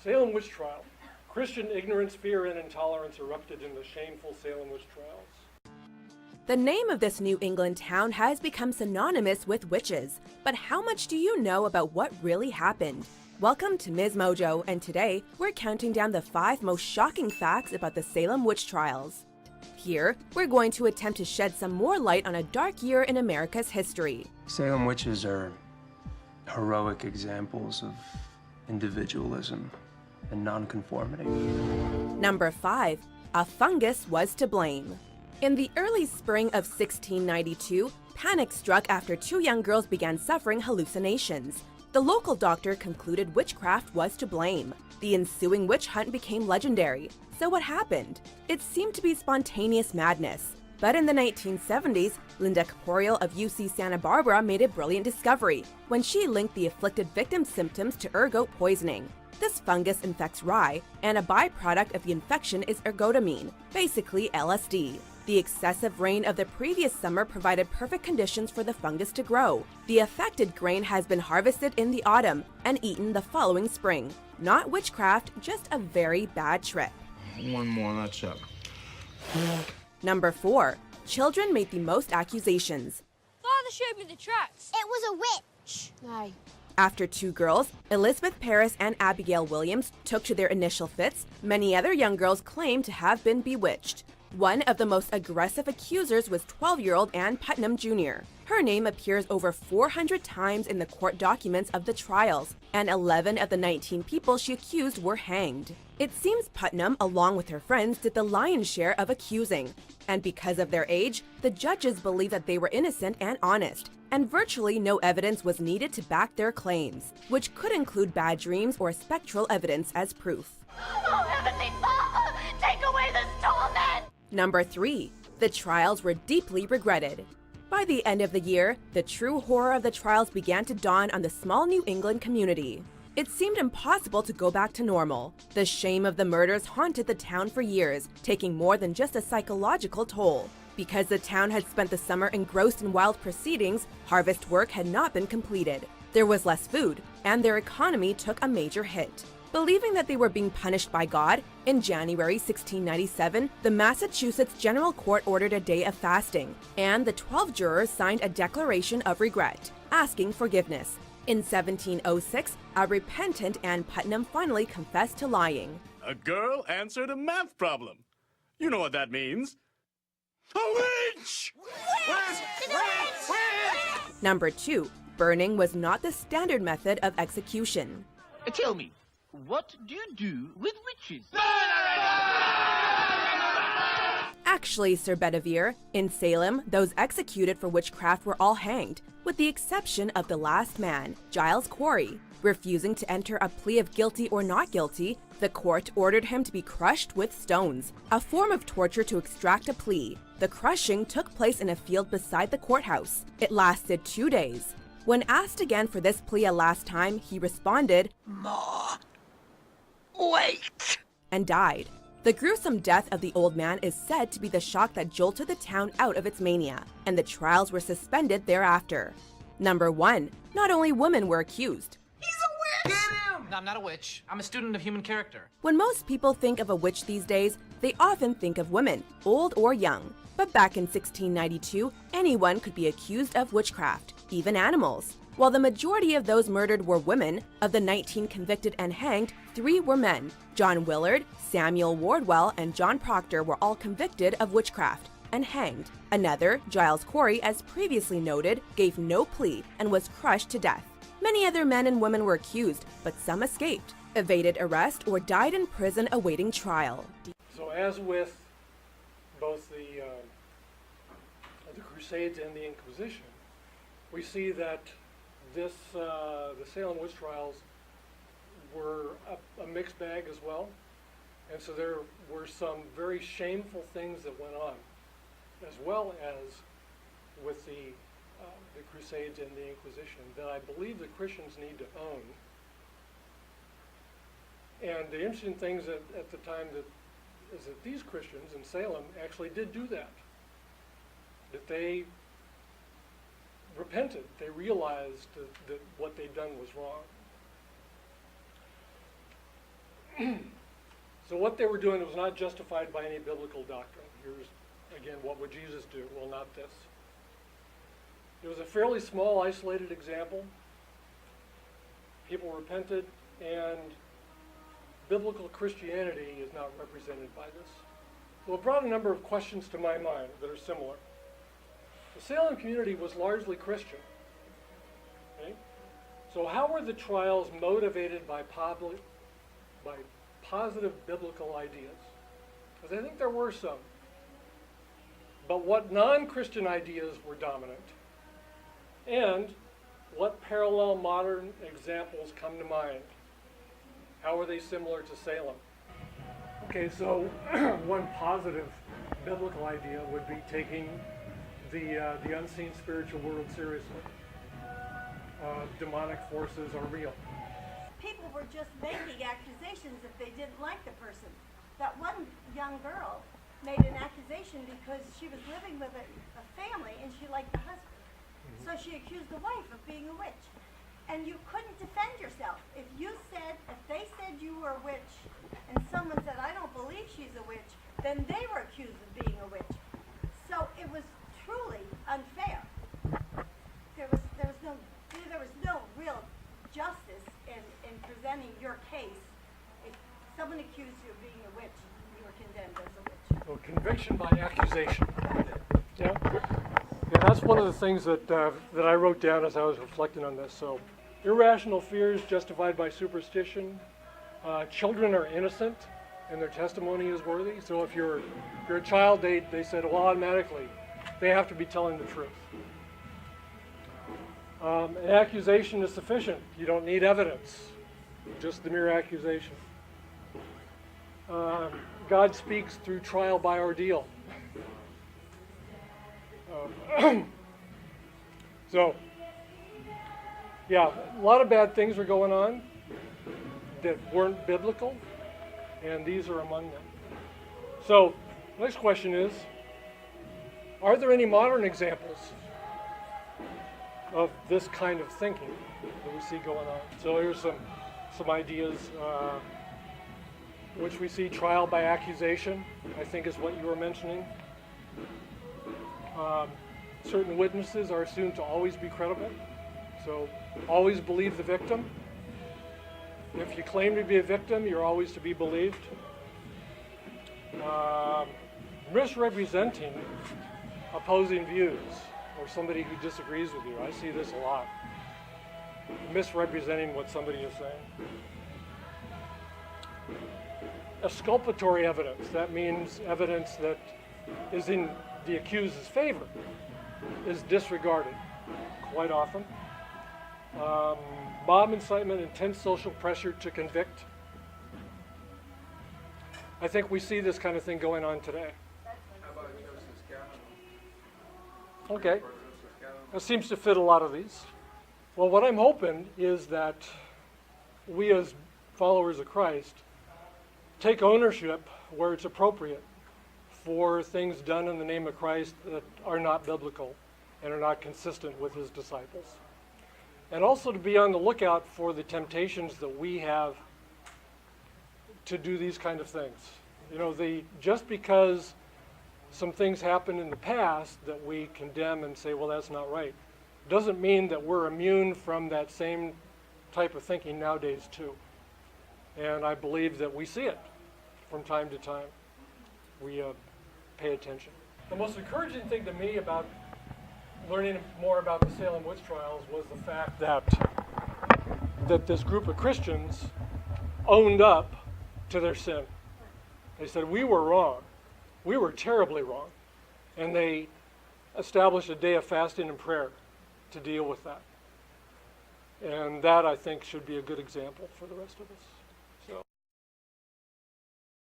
Salem witch trial. Christian ignorance, fear, and intolerance erupted in the shameful Salem witch trials. The name of this New England town has become synonymous with witches, but how much do you know about what really happened? Welcome to Ms. Mojo, and today we're counting down the 5 most shocking facts about the Salem witch trials. Here, we're going to attempt to shed some more light on a dark year in America's history. Salem witches are heroic examples of individualism and nonconformity. Number 5. A fungus was to blame. In the early spring of 1692, panic struck after 2 young girls began suffering hallucinations. The local doctor concluded witchcraft was to blame. The ensuing witch hunt became legendary. So what happened? It seemed to be spontaneous madness. But in the 1970s, Linda Caporal of UC Santa Barbara made a brilliant discovery when she linked the afflicted victim's symptoms to ergot poisoning. This fungus infects rye, and a byproduct of the infection is ergotamine, basically LSD. The excessive rain of the previous summer provided perfect conditions for the fungus to grow. The affected grain has been harvested in the autumn and eaten the following spring. Not witchcraft, just a very bad trip. One more, that's up. Number 4. Children made the most accusations. Father showed me the tracks. It was a witch. Aye. After 2 girls, Elizabeth Parris and Abigail Williams, took to their initial fits, many other young girls claimed to have been bewitched. One of the most aggressive accusers was 12-year-old Ann Putnam Jr. Her name appears over 400 times in the court documents of the trials, and 11 of the 19 people she accused were hanged. It seems Putnam, along with her friends, did the lion's share of accusing. And because of their age, the judges believed that they were innocent and honest, and virtually no evidence was needed to back their claims, which could include bad dreams or spectral evidence as proof. Oh, Heavenly Father, take away this torment! Number 3. The trials were deeply regretted. By the end of the year, the true horror of the trials began to dawn on the small New England community. It seemed impossible to go back to normal. The shame of the murders haunted the town for years, taking more than just a psychological toll. Because the town had spent the summer engrossed in wild proceedings, harvest work had not been completed. There was less food, and their economy took a major hit. Believing that they were being punished by God, in January 1697, the Massachusetts General Court ordered a day of fasting, and the 12 jurors signed a declaration of regret, asking forgiveness. In 1706, a repentant Ann Putnam finally confessed to lying. A girl answered a math problem. You know what that means. A witch! Number 2. Burning was not the standard method of execution. Tell me, what do you do with witches? Actually, Sir Bedivere, in Salem, those executed for witchcraft were all hanged, with the exception of the last man, Giles Corey. Refusing to enter a plea of guilty or not guilty, the court ordered him to be crushed with stones, a form of torture to extract a plea. The crushing took place in a field beside the courthouse. It lasted 2 days. When asked again for this plea a last time, he responded, Ma, wait! And died. The gruesome death of the old man is said to be the shock that jolted the town out of its mania, and the trials were suspended thereafter. Number 1. Not only women were accused. He's a witch! Get him! No, I'm not a witch. I'm a student of human character. When most people think of a witch these days, they often think of women, old or young. But back in 1692, anyone could be accused of witchcraft, even animals. While the majority of those murdered were women, of the 19 convicted and hanged, 3 were men. John Willard, Samuel Wardwell, and John Proctor were all convicted of witchcraft and hanged. Another, Giles Corey, as previously noted, gave no plea and was crushed to death. Many other men and women were accused, but some escaped, evaded arrest, or died in prison awaiting trial. So as with both the Crusades and the Inquisition, we see that the Salem witch trials were a mixed bag as well. And so there were some very shameful things that went on, as well as with the Crusades and the Inquisition, that I believe the Christians need to own. And the interesting things at the time is that these Christians in Salem actually did do that. That they repented. They realized that what they'd done was wrong. So what they were doing was not justified by any biblical doctrine. Here's, again, what would Jesus do? Well, not this. It was a fairly small, isolated example. People repented, and biblical Christianity is not represented by this. So it brought a number of questions to my mind that are similar. The Salem community was largely Christian. Okay? So how were the trials motivated by positive biblical ideas? Because I think there were some. But what non-Christian ideas were dominant? And what parallel modern examples come to mind? How are they similar to Salem? Okay, so one positive biblical idea would be taking the unseen spiritual world seriously. Demonic forces are real. People were just making accusations if they didn't like the person. That one young girl made an accusation because she was living with a family and she liked the husband. So she accused the wife of being a witch. And you couldn't defend yourself. If they said you were a witch and someone said, I don't believe she's a witch, then they were accused of being a witch. So it was truly unfair. There was no real justice in presenting your case. If someone accused you of being a witch, you were condemned as a witch. So conviction by accusation. Yeah. Yeah, that's one of the things that I wrote down as I was reflecting on this. So, irrational fears justified by superstition. Children are innocent, and their testimony is worthy. So, if you're a child, they said, well, automatically, they have to be telling the truth. An accusation is sufficient. You don't need evidence, just the mere accusation. God speaks through trial by ordeal. So, yeah, a lot of bad things are going on that weren't biblical, and these are among them. So, next question is, are there any modern examples of this kind of thinking that we see going on? So here's some ideas, which we see trial by accusation, I think is what you were mentioning. Certain witnesses are assumed to always be credible, so always believe the victim. If you claim to be a victim, you're always to be believed. Misrepresenting opposing views or somebody who disagrees with you. I see this a lot. Misrepresenting what somebody is saying. Exculpatory evidence. That means evidence that is in the accused's favor is disregarded quite often. Mob incitement, intense social pressure to convict. I think we see this kind of thing going on today. Okay. That seems to fit a lot of these. Well, what I'm hoping is that we as followers of Christ take ownership where it's appropriate for things done in the name of Christ that are not biblical and are not consistent with his disciples. And also to be on the lookout for the temptations that we have to do these kind of things. You know, just because some things happened in the past that we condemn and say, well, that's not right, doesn't mean that we're immune from that same type of thinking nowadays too. And I believe that we see it from time to time. We pay attention. The most encouraging thing to me about learning more about the Salem witch trials was the fact that this group of Christians owned up to their sin. They said, we were wrong. We were terribly wrong. And they established a day of fasting and prayer to deal with that. And that, I think, should be a good example for the rest of us.